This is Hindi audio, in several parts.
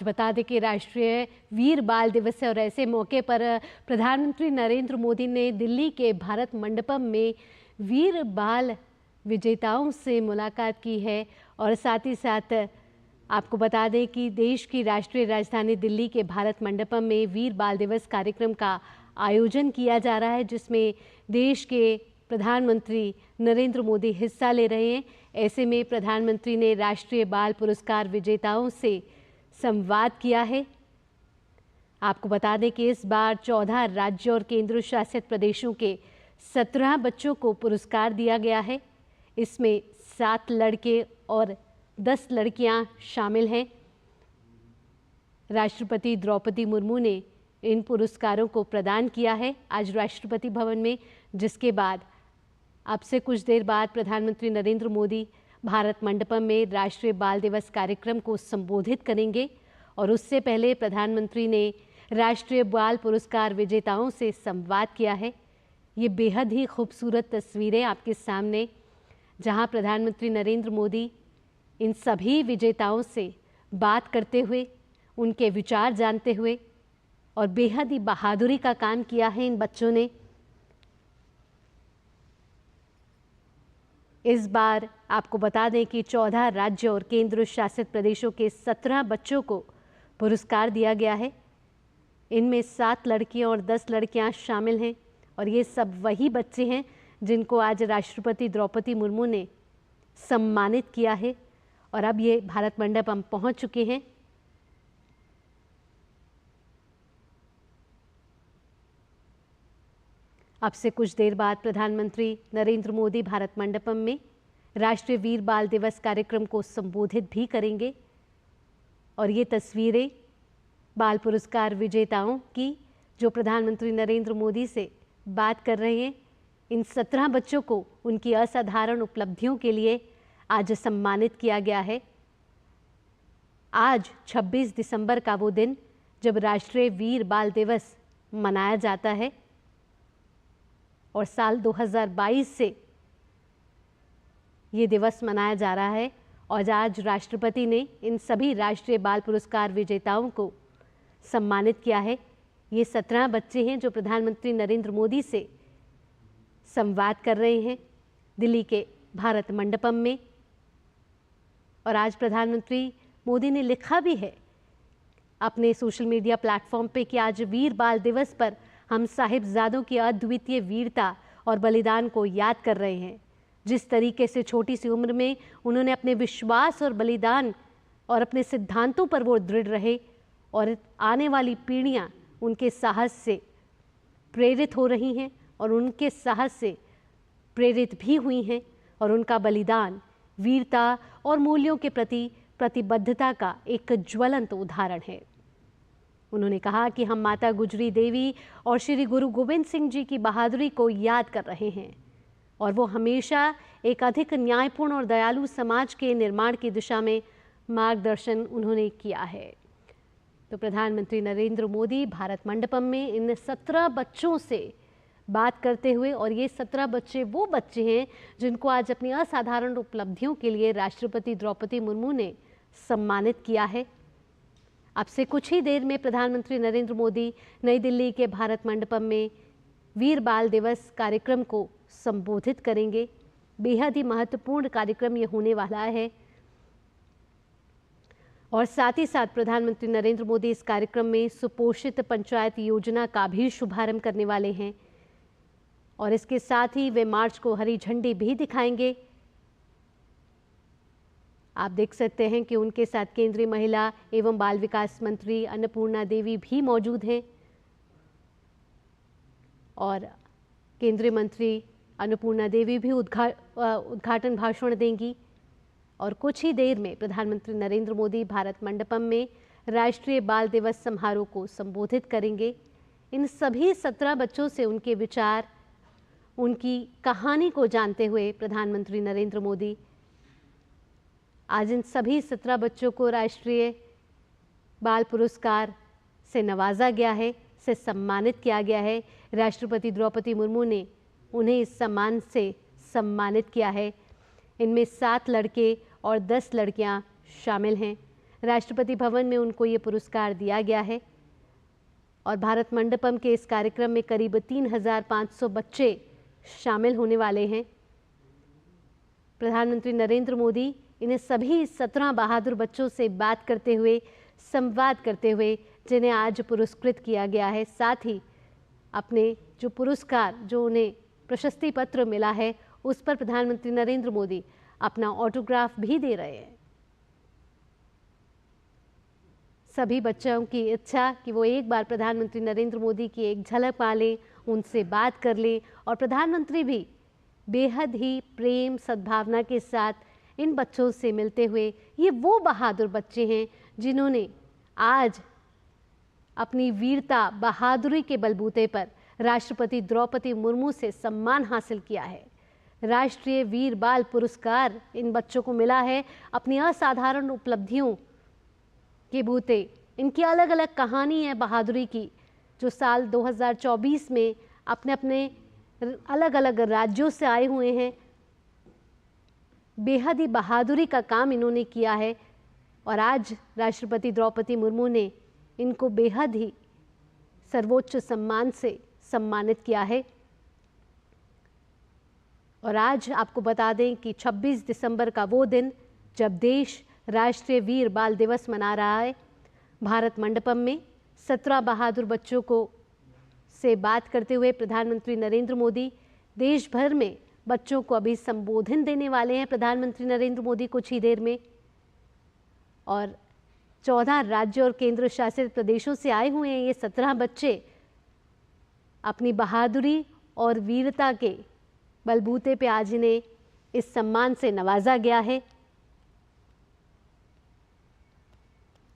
बता दें कि राष्ट्रीय वीर बाल दिवस है और ऐसे मौके पर प्रधानमंत्री नरेंद्र मोदी ने दिल्ली के भारत मंडपम में वीर बाल विजेताओं से मुलाकात की है। और साथ ही साथ आपको बता दें कि देश की राष्ट्रीय राजधानी दिल्ली के भारत मंडपम में वीर बाल दिवस कार्यक्रम का आयोजन किया जा रहा है, जिसमें देश के प्रधानमंत्री नरेंद्र मोदी हिस्सा ले रहे हैं। ऐसे में प्रधानमंत्री ने राष्ट्रीय बाल पुरस्कार विजेताओं से संवाद किया है। आपको बता दें कि इस बार 14 राज्यों और केंद्र शासित प्रदेशों के 17 बच्चों को पुरस्कार दिया गया है। इसमें 7 लड़के और 10 लड़कियां शामिल हैं। राष्ट्रपति द्रौपदी मुर्मू ने इन पुरस्कारों को प्रदान किया है आज राष्ट्रपति भवन में, जिसके बाद अब से कुछ देर बाद प्रधानमंत्री नरेंद्र मोदी भारत मंडपम में राष्ट्रीय बाल दिवस कार्यक्रम को संबोधित करेंगे। और उससे पहले प्रधानमंत्री ने राष्ट्रीय बाल पुरस्कार विजेताओं से संवाद किया है। ये बेहद ही खूबसूरत तस्वीरें आपके सामने, जहां प्रधानमंत्री नरेंद्र मोदी इन सभी विजेताओं से बात करते हुए, उनके विचार जानते हुए, और बेहद ही बहादुरी का काम किया है इन बच्चों ने। इस बार आपको बता दें कि 14 राज्यों और केंद्र शासित प्रदेशों के 17 बच्चों को पुरस्कार दिया गया है। इनमें 7 लड़कियां और 10 लड़कियां शामिल हैं और ये सब वही बच्चे हैं जिनको आज राष्ट्रपति द्रौपदी मुर्मू ने सम्मानित किया है और अब ये भारत मंडपम पहुंच चुके हैं। अब से कुछ देर बाद प्रधानमंत्री नरेंद्र मोदी भारत मंडपम में राष्ट्रीय वीर बाल दिवस कार्यक्रम को संबोधित भी करेंगे। और ये तस्वीरें बाल पुरस्कार विजेताओं की, जो प्रधानमंत्री नरेंद्र मोदी से बात कर रहे हैं। इन 17 बच्चों को उनकी असाधारण उपलब्धियों के लिए आज सम्मानित किया गया है। आज 26 दिसंबर का वो दिन जब राष्ट्रीय वीर बाल दिवस मनाया जाता है और साल 2022 से ये दिवस मनाया जा रहा है। और आज राष्ट्रपति ने इन सभी राष्ट्रीय बाल पुरस्कार विजेताओं को सम्मानित किया है। ये 17 बच्चे हैं जो प्रधानमंत्री नरेंद्र मोदी से संवाद कर रहे हैं दिल्ली के भारत मंडपम में। और आज प्रधानमंत्री मोदी ने लिखा भी है अपने सोशल मीडिया प्लेटफॉर्म पे कि आज वीर बाल दिवस पर हम साहिबजादों की अद्वितीय वीरता और बलिदान को याद कर रहे हैं। जिस तरीके से छोटी सी उम्र में उन्होंने अपने विश्वास और बलिदान और अपने सिद्धांतों पर वो दृढ़ रहे और आने वाली पीढ़ियां उनके साहस से प्रेरित हो रही हैं और उनके साहस से प्रेरित भी हुई हैं। और उनका बलिदान वीरता और मूल्यों के प्रति प्रतिबद्धता का एक ज्वलंत उदाहरण है। उन्होंने कहा कि हम माता गुजरी देवी और श्री गुरु गोविंद सिंह जी की बहादुरी को याद कर रहे हैं और वो हमेशा एक अधिक न्यायपूर्ण और दयालु समाज के निर्माण की दिशा में मार्गदर्शन उन्होंने किया है। तो प्रधानमंत्री नरेंद्र मोदी भारत मंडपम में इन 17 बच्चों से बात करते हुए, और ये 17 बच्चे वो बच्चे हैं जिनको आज अपनी असाधारण उपलब्धियों के लिए राष्ट्रपति द्रौपदी मुर्मू ने सम्मानित किया है। अब से कुछ ही देर में प्रधानमंत्री नरेंद्र मोदी नई दिल्ली के भारत मंडपम में वीर बाल दिवस कार्यक्रम को संबोधित करेंगे। बेहद ही महत्वपूर्ण कार्यक्रम ये होने वाला है। और साथ ही साथ प्रधानमंत्री नरेंद्र मोदी इस कार्यक्रम में सुपोषित पंचायत योजना का भी शुभारंभ करने वाले हैं और इसके साथ ही वे मार्च को हरी झंडी भी दिखाएंगे। आप देख सकते हैं कि उनके साथ केंद्रीय महिला एवं बाल विकास मंत्री अन्नपूर्णा देवी भी मौजूद हैं और केंद्रीय मंत्री अन्नपूर्णा देवी भी उद्घाटन भाषण देंगी। और कुछ ही देर में प्रधानमंत्री नरेंद्र मोदी भारत मंडपम में राष्ट्रीय बाल दिवस समारोह को संबोधित करेंगे। इन सभी 17 बच्चों से उनके विचार, उनकी कहानी को जानते हुए प्रधानमंत्री नरेंद्र मोदी आज इन सभी 17 बच्चों को राष्ट्रीय बाल पुरस्कार से नवाजा गया है, से सम्मानित किया गया है। राष्ट्रपति द्रौपदी मुर्मू ने उन्हें इस सम्मान से सम्मानित किया है। इनमें 7 लड़के और 10 लड़कियां शामिल हैं। राष्ट्रपति भवन में उनको ये पुरस्कार दिया गया है। और भारत मंडपम के इस कार्यक्रम में करीब 3,500 बच्चे शामिल होने वाले हैं। प्रधानमंत्री नरेंद्र मोदी इन्हें सभी 17 बहादुर बच्चों से बात करते हुए, संवाद करते हुए, जिन्हें आज पुरस्कृत किया गया है, साथ ही अपने जो पुरस्कार, जो उन्हें प्रशस्ति पत्र मिला है, उस पर प्रधानमंत्री नरेंद्र मोदी अपना ऑटोग्राफ भी दे रहे हैं। सभी बच्चों की इच्छा कि वो एक बार प्रधानमंत्री नरेंद्र मोदी की एक झलक पा लें, उनसे बात कर लें, और प्रधानमंत्री भी बेहद ही प्रेम सद्भावना के साथ इन बच्चों से मिलते हुए, ये वो बहादुर बच्चे हैं जिन्होंने आज अपनी वीरता, बहादुरी के बलबूते पर राष्ट्रपति द्रौपदी मुर्मू से सम्मान हासिल किया है। राष्ट्रीय वीर बाल पुरस्कार इन बच्चों को मिला है अपनी असाधारण उपलब्धियों के बूते। इनकी अलग अलग कहानी है बहादुरी की, जो साल 2024 में अपने अपने अलग अलग राज्यों से आए हुए हैं। बेहद ही बहादुरी का काम इन्होंने किया है और आज राष्ट्रपति द्रौपदी मुर्मू ने इनको बेहद ही सर्वोच्च सम्मान से सम्मानित किया है। और आज आपको बता दें कि 26 दिसंबर का वो दिन जब देश राष्ट्रीय वीर बाल दिवस मना रहा है। भारत मंडपम में 17 बहादुर बच्चों को से बात करते हुए प्रधानमंत्री नरेंद्र मोदी देश भर में बच्चों को अभी संबोधन देने वाले हैं। प्रधानमंत्री नरेंद्र मोदी कुछ ही देर में, और 14 राज्यों और केंद्र शासित प्रदेशों से आए हुए हैं ये 17 बच्चे। अपनी बहादुरी और वीरता के बलबूते पे आज इन्हें इस सम्मान से नवाजा गया है।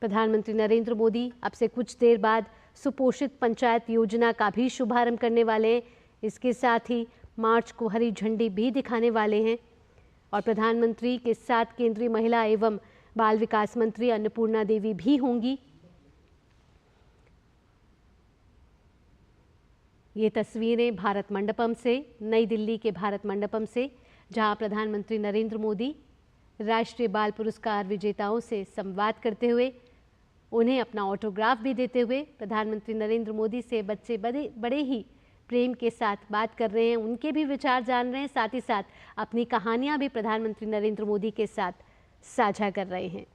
प्रधानमंत्री नरेंद्र मोदी अब से कुछ देर बाद सुपोषित पंचायत योजना का भी शुभारंभ करने वाले हैं। इसके साथ ही मार्च को हरी झंडी भी दिखाने वाले हैं। और प्रधानमंत्री के साथ केंद्रीय महिला एवं बाल विकास मंत्री अन्नपूर्णा देवी भी होंगी। ये तस्वीरें भारत मंडपम से, नई दिल्ली के भारत मंडपम से, जहां प्रधानमंत्री नरेंद्र मोदी राष्ट्रीय बाल पुरस्कार विजेताओं से संवाद करते हुए, उन्हें अपना ऑटोग्राफ भी देते हुए प्रधानमंत्री नरेंद्र मोदी से बच्चे बड़े ही प्रेम के साथ बात कर रहे हैं, उनके भी विचार जान रहे हैं, साथ ही साथ अपनी कहानियां भी प्रधानमंत्री नरेंद्र मोदी के साथ साझा कर रहे हैं।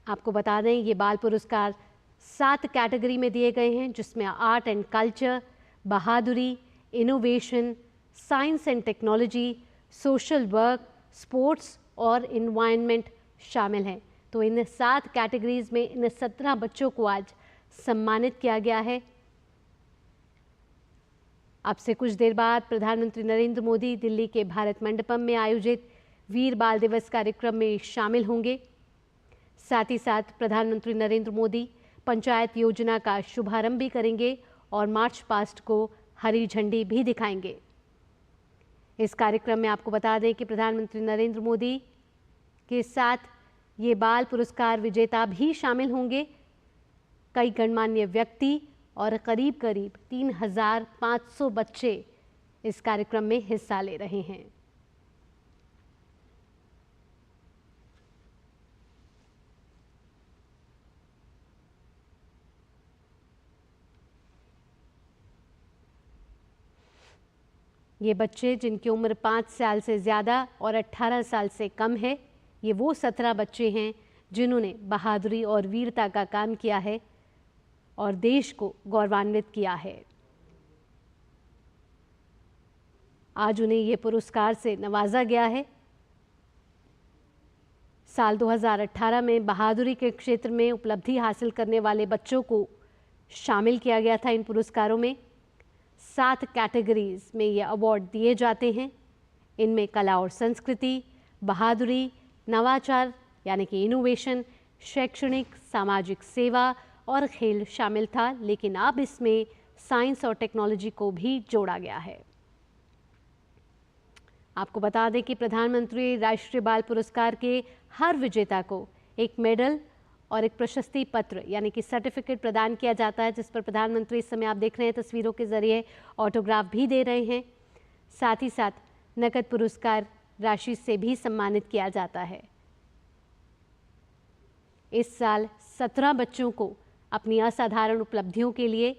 आपको बता दें ये बाल पुरस्कार 7 कैटेगरी में दिए गए हैं, जिसमें आर्ट एंड कल्चर, बहादुरी, innovation, science and technology, social work, sports और इन्वायरमेंट शामिल हैं। तो इन 7 कैटेगरीज में इन 17 बच्चों को आज सम्मानित किया गया है। अब से कुछ देर बाद प्रधानमंत्री नरेंद्र मोदी दिल्ली के भारत मंडपम में आयोजित वीर बाल दिवस कार्यक्रम में शामिल होंगे। साथ ही साथ प्रधानमंत्री नरेंद्र मोदी पंचायत योजना का शुभारंभ भी करेंगे और मार्च पास्ट को हरी झंडी भी दिखाएंगे। इस कार्यक्रम में आपको बता दें कि प्रधानमंत्री नरेंद्र मोदी के साथ ये बाल पुरस्कार विजेता भी शामिल होंगे। कई गणमान्य व्यक्ति और करीब 3,500 बच्चे इस कार्यक्रम में हिस्सा ले रहे हैं। ये बच्चे जिनकी उम्र 5 साल से ज़्यादा और 18 साल से कम है, ये वो 17 बच्चे हैं जिन्होंने बहादुरी और वीरता का काम किया है और देश को गौरवान्वित किया है। आज उन्हें ये पुरस्कार से नवाजा गया है। साल 2018 में बहादुरी के क्षेत्र में उपलब्धि हासिल करने वाले बच्चों को शामिल किया गया था इन पुरस्कारों में। 7 कैटेगरीज में ये अवार्ड दिए जाते हैं। इनमें कला और संस्कृति, बहादुरी, नवाचार यानी कि इनोवेशन, शैक्षणिक, सामाजिक सेवा और खेल शामिल था, लेकिन अब इसमें साइंस और टेक्नोलॉजी को भी जोड़ा गया है। आपको बता दें कि प्रधानमंत्री राष्ट्रीय बाल पुरस्कार के हर विजेता को एक मेडल और एक प्रशस्ति पत्र यानी कि सर्टिफिकेट प्रदान किया जाता है, जिस पर प्रधानमंत्री इस समय आप देख रहे हैं तस्वीरों के जरिए ऑटोग्राफ भी दे रहे हैं। साथ ही साथ नकद पुरस्कार राशि से भी सम्मानित किया जाता है। इस साल 17 बच्चों को अपनी असाधारण उपलब्धियों के लिए